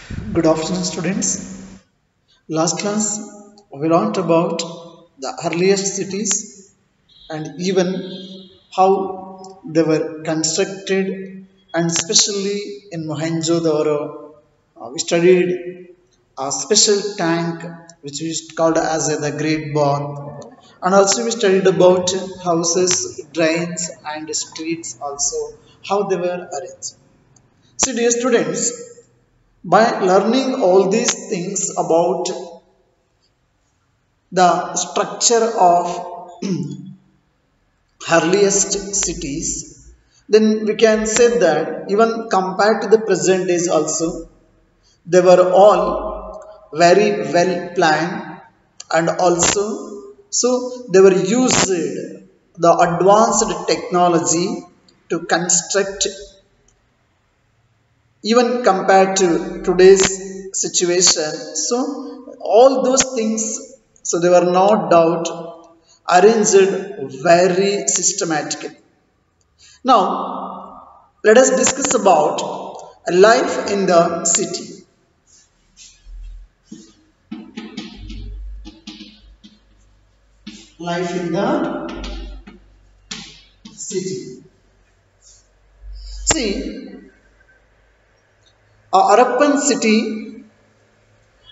Good afternoon, students. Last class we learned about the earliest cities and even how they were constructed, and especially in Mohenjo-daro, we studied a special tank which is called as the Great Bath, and also we studied about houses, drains, and streets also how they were arranged. So, dear students, by learning all these things about the structure of earliest cities, then we can say that even compared to the present days also, they were all very well planned, and also so they were used the advanced technology to construct, even compared to today's situation. So all those things, so they were no doubt arranged very systematically. Now let us discuss about life in the city. Life in the city. See, Harappan city,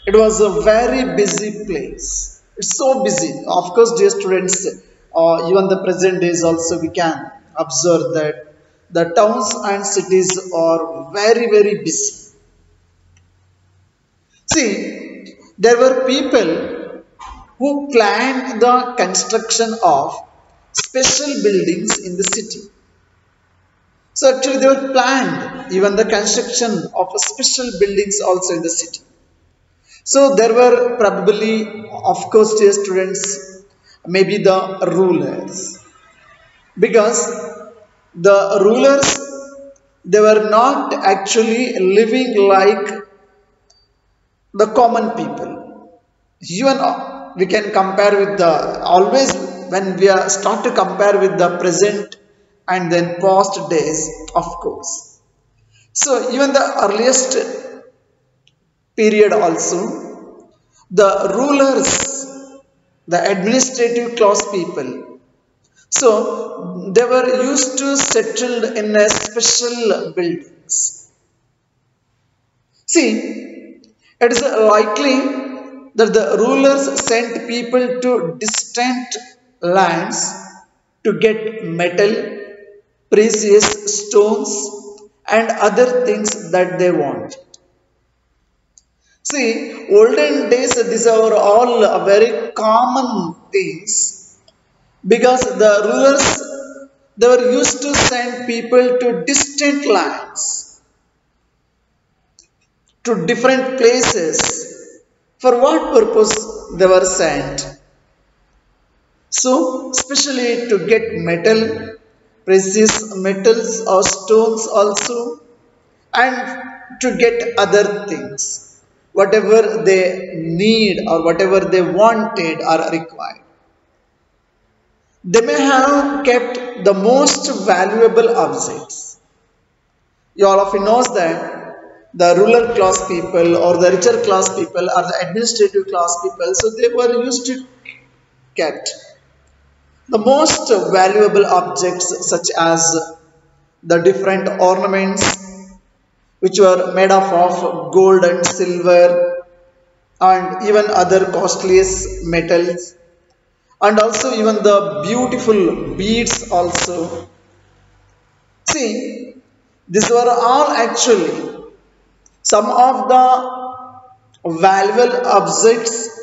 it was a very busy place. It's so busy. Of course, dear students, even the present days also we can observe that the towns and cities are very, very busy. See, there were people who planned the construction of special buildings in the city. So actually they were planned even the construction of special buildings also in the city. So there were probably, of course, dear students, maybe the rulers, because the rulers, they were not actually living like the common people. Even we can compare with the, always when we are start to compare with the present and then past days, of course. So even the earliest period also, the rulers, the administrative class people, so they were used to settle in a special buildings. See, it is likely that the rulers sent people to distant lands to get metal, precious stones, and other things that they want. See, olden days, these are all very common things, because the rulers, they were used to send people to distant lands, to different places. For what purpose they were sent? So, especially to get metal, precious metals or stones also, and to get other things, whatever they need or whatever they wanted or required. They may have kept the most valuable objects. You all of you knows that the ruler class people or the richer class people or the administrative class people, so they were used to kept the most valuable objects, such as the different ornaments which were made up of gold and silver and even other costliest metals, and also even the beautiful beads also. See, these were all actually some of the valuable objects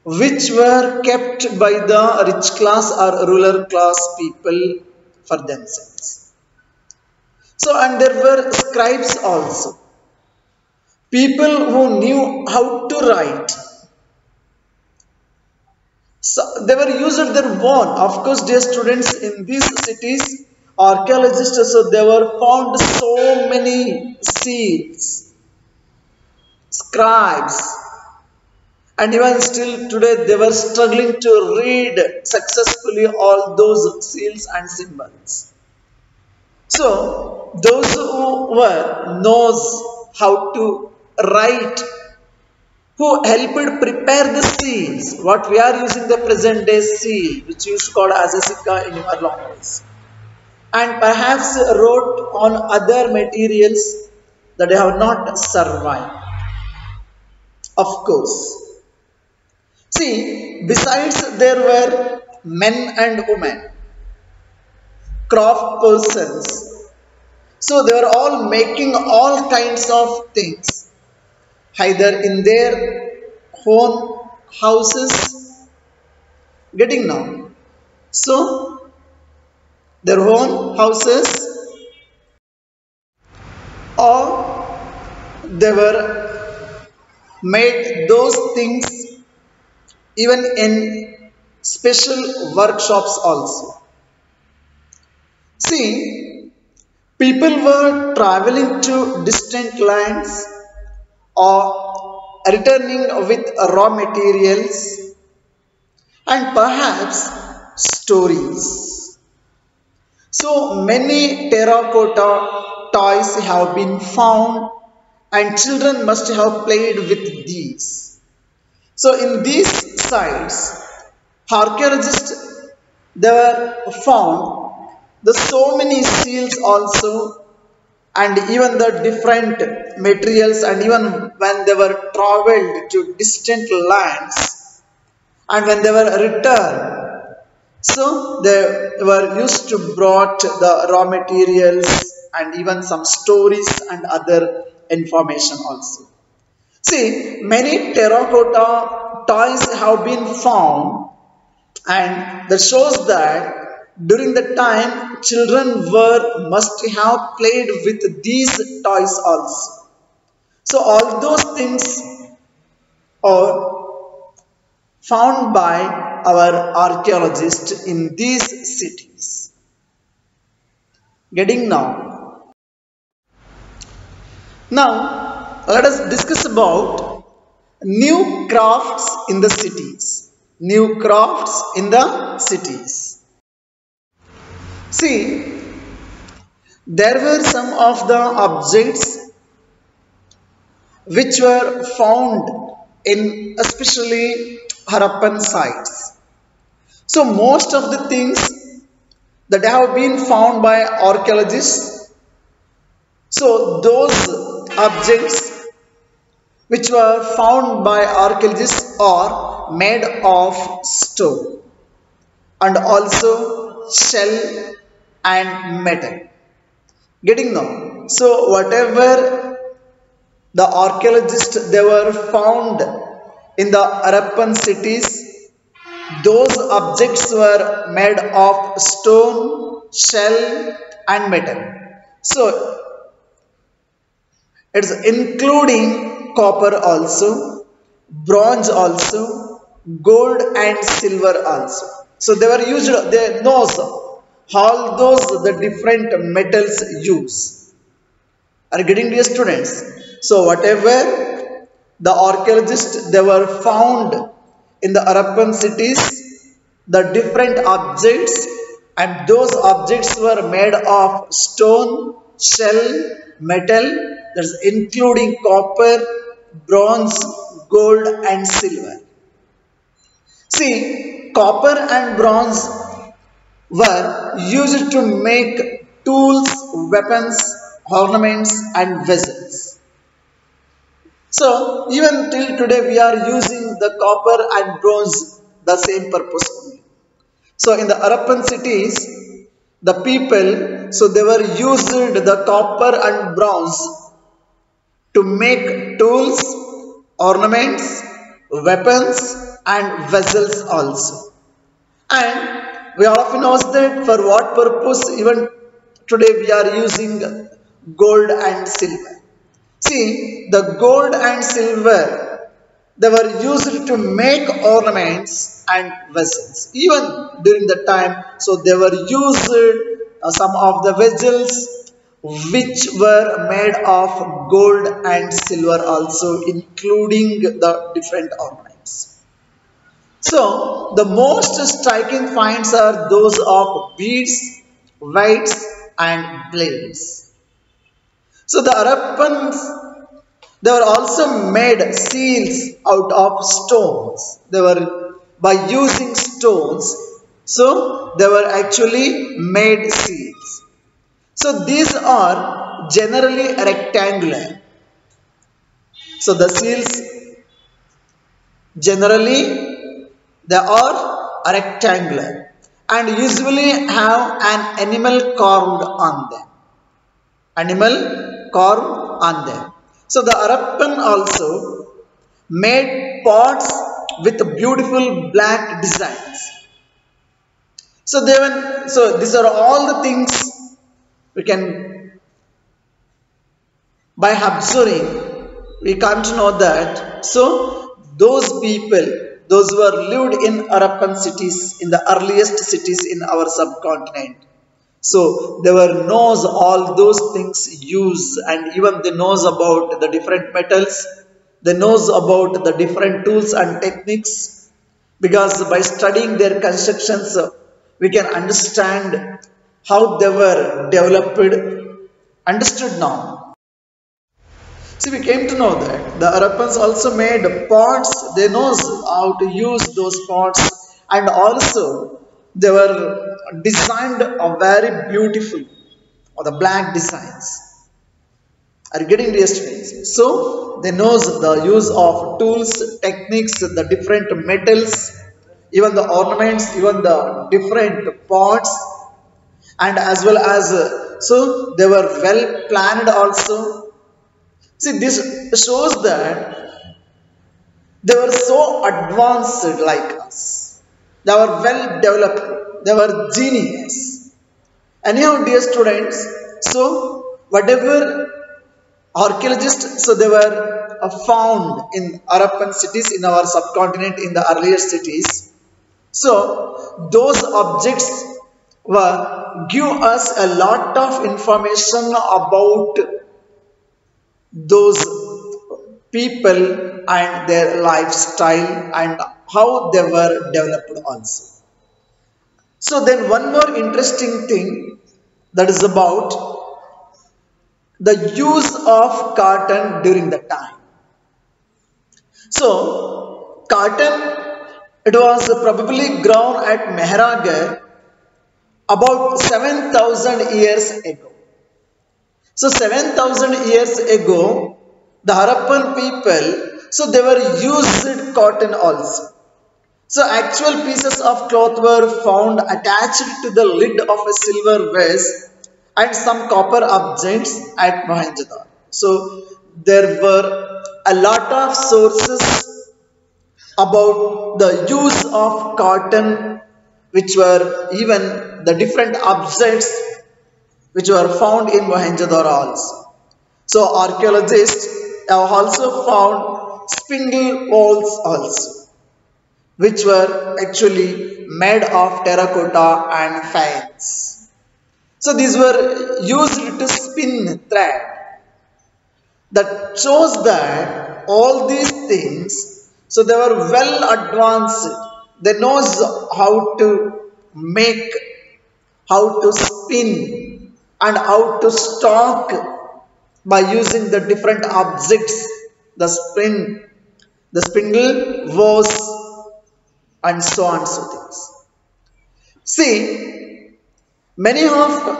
which were kept by the rich class or ruler class people for themselves. So, and there were scribes also, people who knew how to write. So they were used their own. Of course, dear students, in these cities, archaeologists, so they were found so many seals, scribes, and even still today they were struggling to read successfully all those seals and symbols. So those who were knows how to write, who helped prepare the seals, what we are using the present day seal, which is called as a sikka in our language, and perhaps wrote on other materials that have not survived. Of course. See, besides there were men and women, craft persons. So they were all making all kinds of things, either in their own houses, getting now. So their own houses, or they were made those things even in special workshops also. See, people were traveling to distant lands or returning with raw materials and perhaps stories. So many terracotta toys have been found and children must have played with these. So in these sites, archaeologists they were found the so many seals also, and even the different materials, and even when they were traveled to distant lands and when they were returned, so they were used to brought the raw materials and even some stories and other information also. See, many terracotta toys have been found, and that shows that during the time children were must have played with these toys also. So all those things are found by our archaeologists in these cities. Getting now. Now let us discuss about new crafts in the cities. New crafts in the cities. See, there were some of the objects which were found in especially Harappan sites. So most of the things that have been found by archaeologists, so those objects which were found by archaeologists are made of stone and also shell and metal. Getting now. So whatever the archaeologists they were found in the Harappan cities, those objects were made of stone, shell and metal. So it's including copper also, bronze also, gold and silver also. So they were used, they knows all those the different metals used. Are you getting, dear students? So whatever the archaeologists they were found in the Harappan cities, the different objects, and those objects were made of stone, shell, metal, that's including copper, bronze, gold and silver. See, copper and bronze were used to make tools, weapons, ornaments and vessels. So even till today we are using the copper and bronze the same purpose only. So in the Harappan cities, the people, so they were used the copper and bronze to make tools, ornaments, weapons and vessels also. And we all of know that for what purpose even today we are using gold and silver. See, the gold and silver, they were used to make ornaments and vessels. Even during the time, so they were used some of the vessels which were made of gold and silver also, including the different ornaments. So the most striking finds are those of beads, weights and blades. So the Harappans They were also made seals out of stones. They were by using stones. So they were actually made seals. So these are generally rectangular. So the seals generally they are rectangular and usually have an animal carved on them. Animal carved on them. So the Harappan also made pots with beautiful black designs. So these are all the things we can, by observing we come to know that. So those people, those who were lived in Harappan cities, in the earliest cities in our subcontinent, so they were knows all those things used, and even they knows about the different metals, they knows about the different tools and techniques, because by studying their constructions we can understand how they were developed, understood now. See, we came to know that the Harappans also made pots, they knows how to use those pots, and also they were designed very beautiful, or the black designs. Are you getting the estimate? So they knows the use of tools, techniques, the different metals, even the ornaments, even the different pots, and as well as so they were well planned also. See, this shows that they were so advanced like us. They were well developed. They were genius. Anyhow, dear students, so whatever archaeologists, so they were found in Harappan cities in our subcontinent in the earlier cities. So those objects were give us a lot of information about those people and their lifestyle and how they were developed also. So then one more interesting thing, that is about the use of cotton during the time. So cotton, it was probably grown at Mehragarh about 7,000 years ago. So 7,000 years ago, the Harappan people, so they were used cotton also. So actual pieces of cloth were found attached to the lid of a silver vase and some copper objects at Mohenjo-daro. So there were a lot of sources about the use of cotton, which were even the different objects which were found in Mohenjo-daro also. So archaeologists have also found spindle wheels also, which were actually made of terracotta and faience. So these were used to spin thread. That shows that all these things, so they were well advanced. They knows how to make, how to spin, and how to stock by using the different objects, the spindle, was, and so on so things. See, many of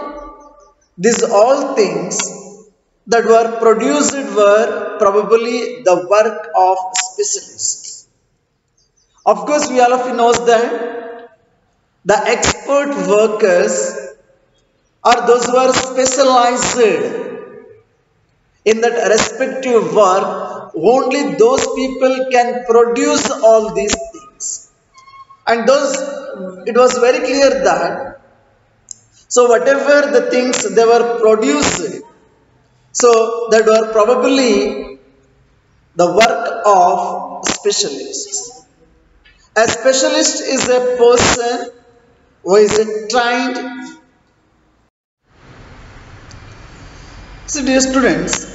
these all things that were produced were probably the work of specialists. Of course, we all of you knows that the expert workers are those who are specialized in that respective work. Only those people can produce all these things. And those, it was very clear that, so whatever the things they were produced, so that were probably the work of specialists. A specialist is a person who is trained. So dear students,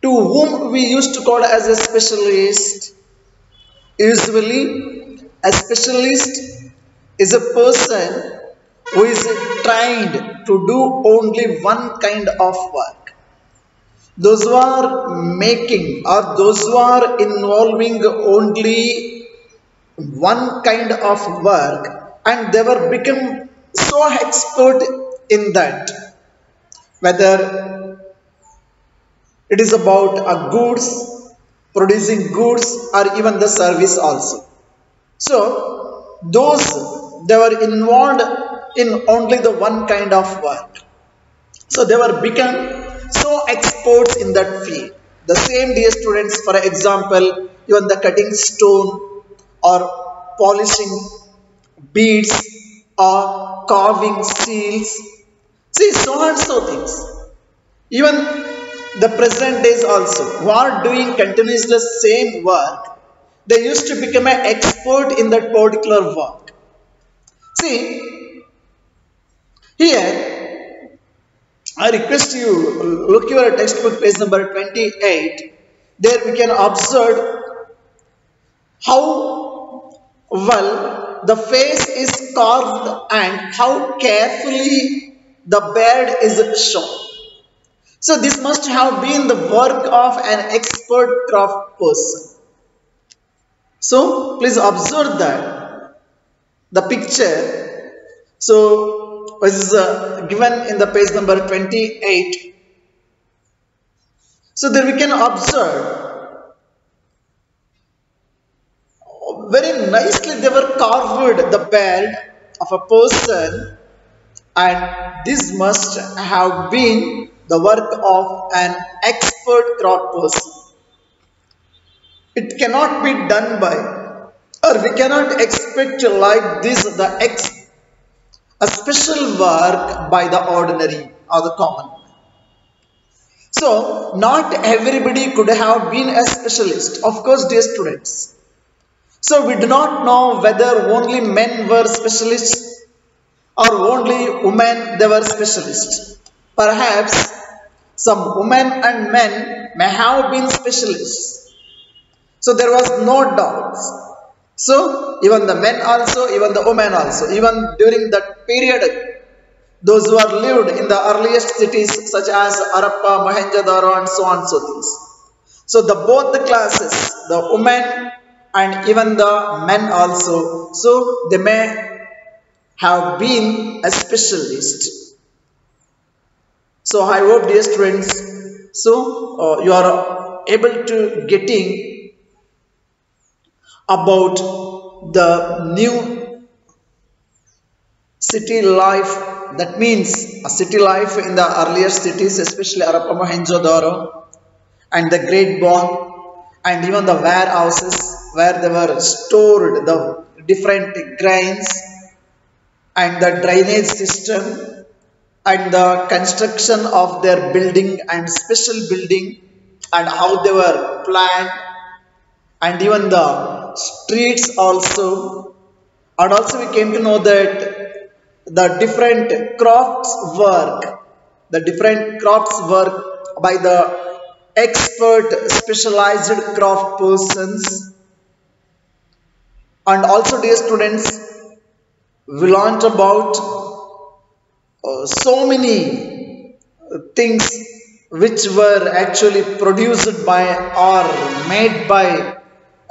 to whom we used to call as a specialist, usually a specialist is a person who is trained to do only one kind of work. those who are making or those who are involving only one kind of work, and they were become so expert in that, whether it is about goods, producing goods, or even the service also. So those, they were involved in only the one kind of work, so they were become so experts in that field. The same, dear students, for example, even the cutting stone or polishing beads or carving seals, see, so and so things. Even the present days also, who are doing continuously the same work, they used to become an expert in that particular work. See, here I request you, look your textbook page number 28. There we can observe how well the face is carved and how carefully the beard is shown. So this must have been the work of an expert craft person. So please observe that the picture. So this is given in the page number 28. So there we can observe very nicely they were carved the beard of a person, and this must have been the work of an expert craft person. It cannot be done by, or we cannot expect like this a special work by the ordinary or the common. So not everybody could have been a specialist, of course, dear students. So we do not know whether only men were specialists or only women they were specialists. Perhaps some women and men may have been specialists. So there was no doubt. So even the men also, even the women also, even during that period, those who are lived in the earliest cities such as Harappa, Mohenjo-daro, and so on, so things. So the both the classes, the women and even the men also, so they may have been a specialist. So I hope, dear students, so you are able to getting about the new city life. That means a city life in the earlier cities, especially Harappa, Mohenjo-daro, and the Great Ball, and even the warehouses where they were stored the different grains, and the drainage system, and the construction of their building and special building, and how they were planned, and even the streets also. And also we came to know that the different crafts work by the expert specialized craft persons. And also, dear students, we learnt about so many things which were actually produced by or made by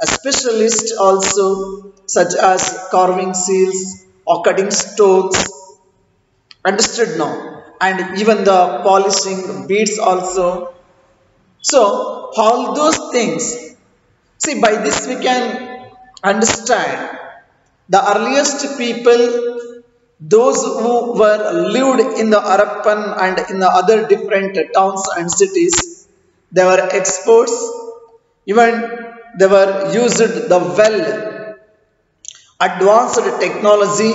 a specialist also, such as carving seals or cutting stones. Understood now? And even the polishing beads also. So all those things, see, by this we can understand the earliest people, those who were lived in the Harappan and in the other different towns and cities, they were experts. Even they were used the well advanced technology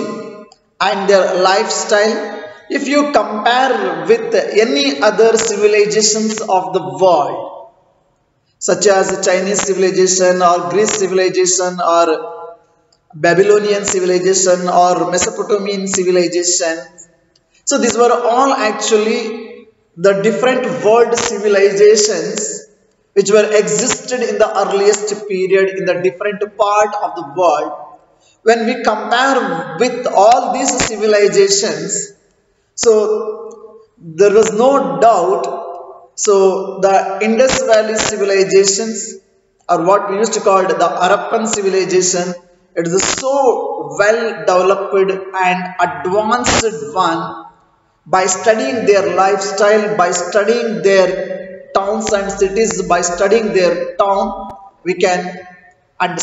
and their lifestyle. If you compare with any other civilizations of the world, such as Chinese civilization or Greece civilization or Babylonian civilization or Mesopotamian civilization, so these were all actually the different world civilizations which were existed in the earliest period in the different part of the world. When we compare with all these civilizations, so there was no doubt So the Indus Valley civilizations, or what we used to call the Harappan civilization, it is so well developed and advanced one. By studying their lifestyle, by studying their towns and cities, by studying their town, we can understand